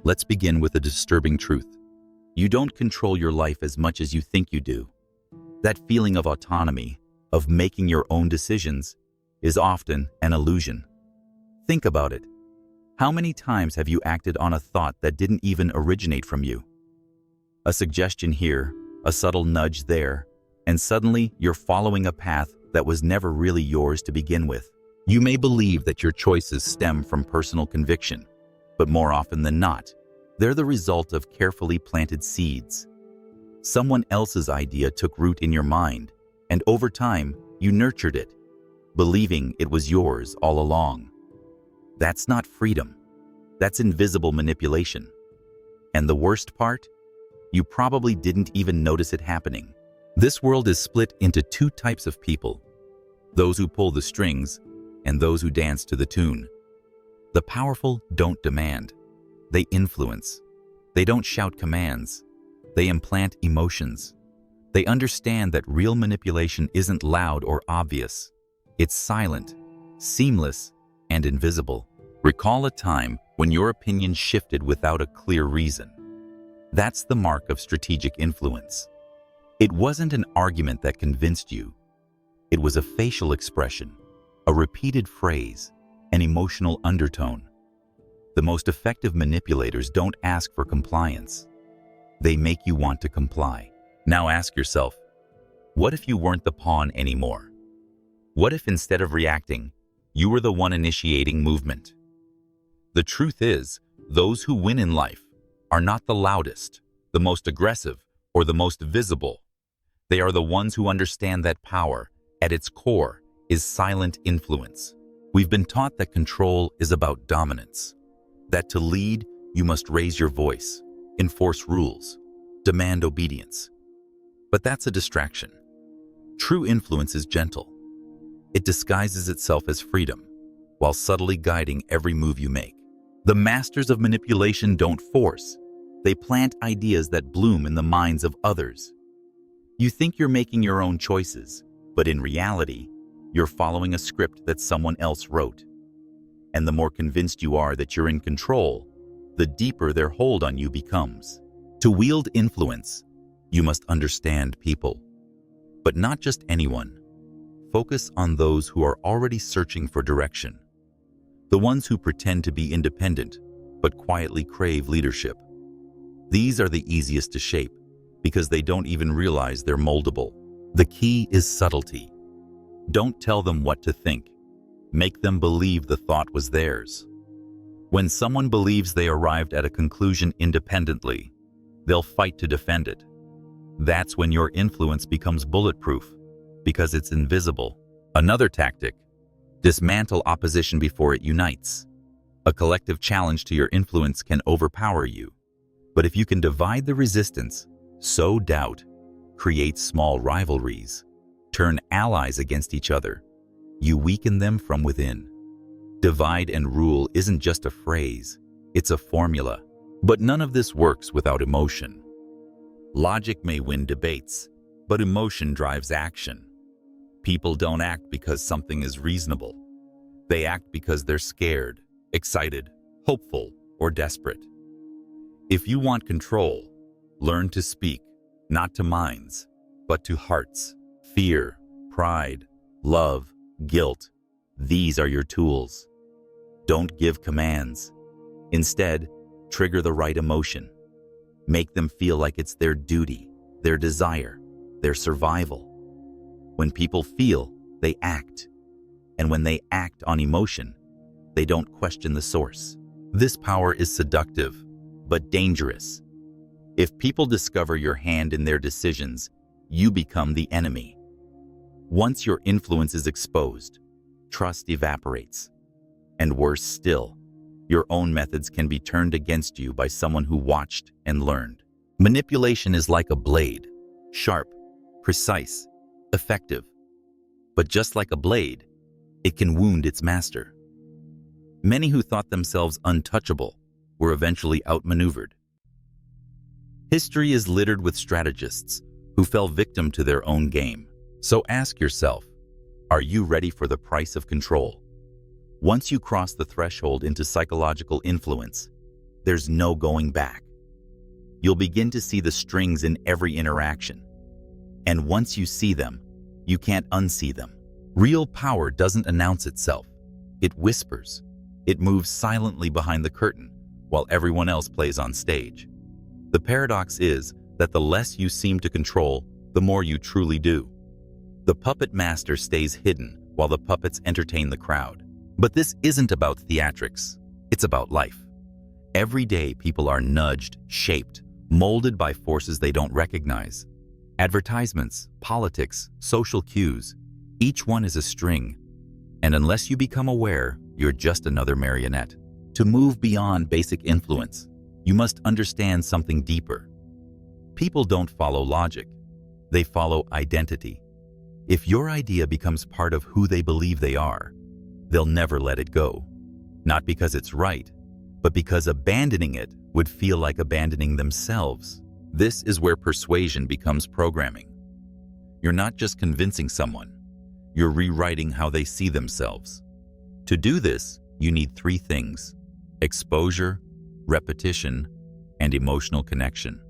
Let's begin with a disturbing truth. You don't control your life as much as you think you do. That feeling of autonomy, of making your own decisions, is often an illusion. Think about it. How many times have you acted on a thought that didn't even originate from you? A suggestion here, a subtle nudge there, and suddenly you're following a path that was never really yours to begin with. You may believe that your choices stem from personal conviction, but more often than not, they're the result of carefully planted seeds. Someone else's idea took root in your mind, and over time, you nurtured it, believing it was yours all along. That's not freedom. That's invisible manipulation. And the worst part? You probably didn't even notice it happening. This world is split into two types of people: those who pull the strings and those who dance to the tune. The powerful don't demand. They influence. They don't shout commands. They implant emotions. They understand that real manipulation isn't loud or obvious. It's silent, seamless, and invisible. Recall a time when your opinion shifted without a clear reason. That's the mark of strategic influence. It wasn't an argument that convinced you. It was a facial expression, a repeated phrase, an emotional undertone. The most effective manipulators don't ask for compliance. They make you want to comply. Now ask yourself, what if you weren't the pawn anymore? What if instead of reacting, you were the one initiating movement? The truth is, those who win in life are not the loudest, the most aggressive, or the most visible. They are the ones who understand that power, at its core, is silent influence. We've been taught that control is about dominance, that to lead, you must raise your voice, enforce rules, demand obedience. But that's a distraction. True influence is gentle. It disguises itself as freedom, while subtly guiding every move you make. The masters of manipulation don't force. They plant ideas that bloom in the minds of others. You think you're making your own choices, but in reality, you're following a script that someone else wrote. And the more convinced you are that you're in control, the deeper their hold on you becomes. To wield influence, you must understand people. But not just anyone. Focus on those who are already searching for direction. The ones who pretend to be independent, but quietly crave leadership. These are the easiest to shape, because they don't even realize they're moldable. The key is subtlety. Don't tell them what to think. Make them believe the thought was theirs. When someone believes they arrived at a conclusion independently, they'll fight to defend it. That's when your influence becomes bulletproof, because it's invisible. Another tactic: dismantle opposition before it unites. A collective challenge to your influence can overpower you. But if you can divide the resistance, sow doubt, create small rivalries, turn allies against each other, you weaken them from within. Divide and rule isn't just a phrase, it's a formula. But none of this works without emotion. Logic may win debates, but emotion drives action. People don't act because something is reasonable. They act because they're scared, excited, hopeful, or desperate. If you want control, learn to speak, not to minds, but to hearts. Fear, pride, love, guilt, these are your tools. Don't give commands. Instead, trigger the right emotion. Make them feel like it's their duty, their desire, their survival. When people feel, they act. And when they act on emotion, they don't question the source. This power is seductive, but dangerous. If people discover your hand in their decisions, you become the enemy. Once your influence is exposed, trust evaporates. And worse still, your own methods can be turned against you by someone who watched and learned. Manipulation is like a blade, sharp, precise, effective. But just like a blade, it can wound its master. Many who thought themselves untouchable were eventually outmaneuvered. History is littered with strategists who fell victim to their own game. So ask yourself, are you ready for the price of control? Once you cross the threshold into psychological influence, there's no going back. You'll begin to see the strings in every interaction. And once you see them, you can't unsee them. Real power doesn't announce itself. It whispers. It moves silently behind the curtain while everyone else plays on stage. The paradox is that the less you seem to control, the more you truly do. The puppet master stays hidden while the puppets entertain the crowd. But this isn't about theatrics. It's about life. Every day, people are nudged, shaped, molded by forces they don't recognize. Advertisements, politics, social cues, each one is a string. And unless you become aware, you're just another marionette. To move beyond basic influence, you must understand something deeper. People don't follow logic. They follow identity. If your idea becomes part of who they believe they are, they'll never let it go. Not because it's right, but because abandoning it would feel like abandoning themselves. This is where persuasion becomes programming. You're not just convincing someone, you're rewriting how they see themselves. To do this, you need three things: exposure, repetition, and emotional connection.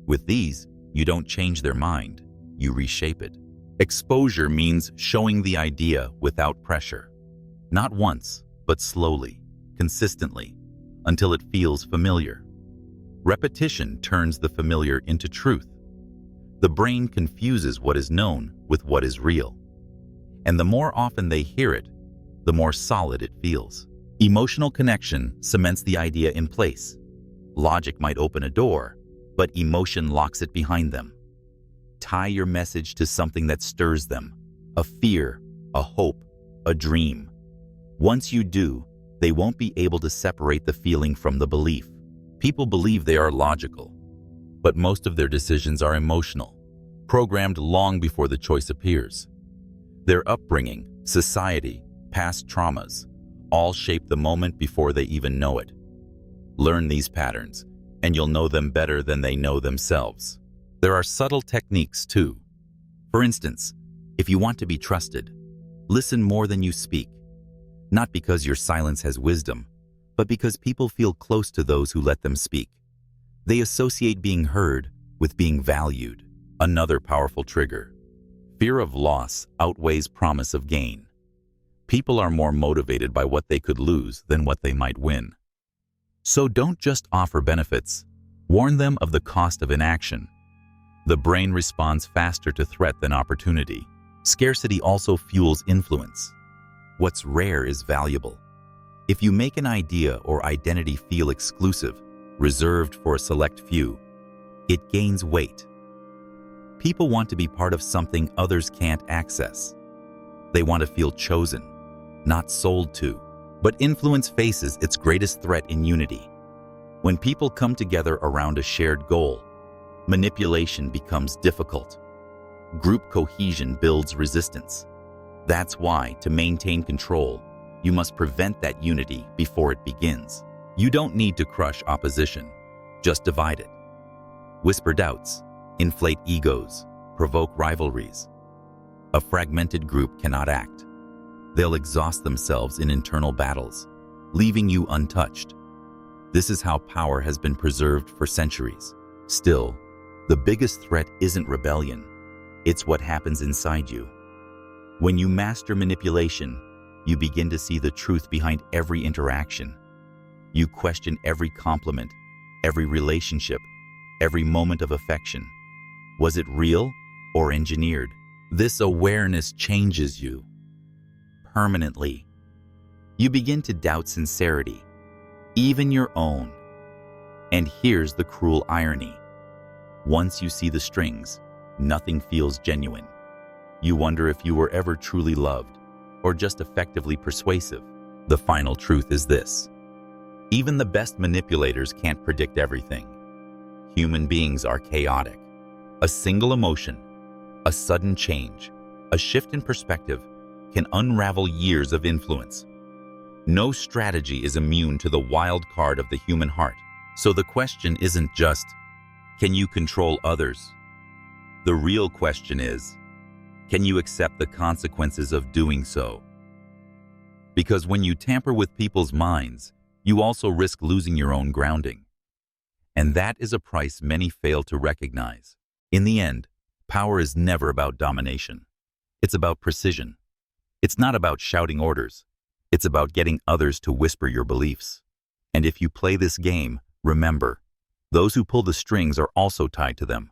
With these, you don't change their mind, you reshape it. Exposure means showing the idea without pressure. Not once, but slowly, consistently, until it feels familiar. Repetition turns the familiar into truth. The brain confuses what is known with what is real. And the more often they hear it, the more solid it feels. Emotional connection cements the idea in place. Logic might open a door, but emotion locks it behind them. Tie your message to something that stirs them: a fear, a hope, a dream. Once you do, they won't be able to separate the feeling from the belief. People believe they are logical, but most of their decisions are emotional, programmed long before the choice appears. Their upbringing, society, past traumas, all shape the moment before they even know it. Learn these patterns, and you'll know them better than they know themselves. There are subtle techniques too. For instance, if you want to be trusted, listen more than you speak. Not because your silence has wisdom, but because people feel close to those who let them speak. They associate being heard with being valued. Another powerful trigger. Fear of loss outweighs promise of gain. People are more motivated by what they could lose than what they might win. So don't just offer benefits. Warn them of the cost of inaction. The brain responds faster to threat than opportunity. Scarcity also fuels influence. What's rare is valuable. If you make an idea or identity feel exclusive, reserved for a select few, it gains weight. People want to be part of something others can't access. They want to feel chosen, not sold to. But influence faces its greatest threat in unity. When people come together around a shared goal, manipulation becomes difficult. Group cohesion builds resistance. That's why, to maintain control, you must prevent that unity before it begins. You don't need to crush opposition, just divide it. Whisper doubts, inflate egos, provoke rivalries. A fragmented group cannot act. They'll exhaust themselves in internal battles, leaving you untouched. This is how power has been preserved for centuries. Still, the biggest threat isn't rebellion. It's what happens inside you. When you master manipulation, you begin to see the truth behind every interaction. You question every compliment, every relationship, every moment of affection. Was it real or engineered? This awareness changes you permanently. You begin to doubt sincerity, even your own. And here's the cruel irony. Once you see the strings, nothing feels genuine. You wonder if you were ever truly loved, or just effectively persuasive. The final truth is this: even the best manipulators can't predict everything. Human beings are chaotic. A single emotion, a sudden change, a shift in perspective can unravel years of influence. No strategy is immune to the wild card of the human heart. So the question isn't just, can you control others? The real question is, can you accept the consequences of doing so? Because when you tamper with people's minds, you also risk losing your own grounding. And that is a price many fail to recognize. In the end, power is never about domination. It's about precision. It's not about shouting orders. It's about getting others to whisper your beliefs. And if you play this game, remember, those who pull the strings are also tied to them.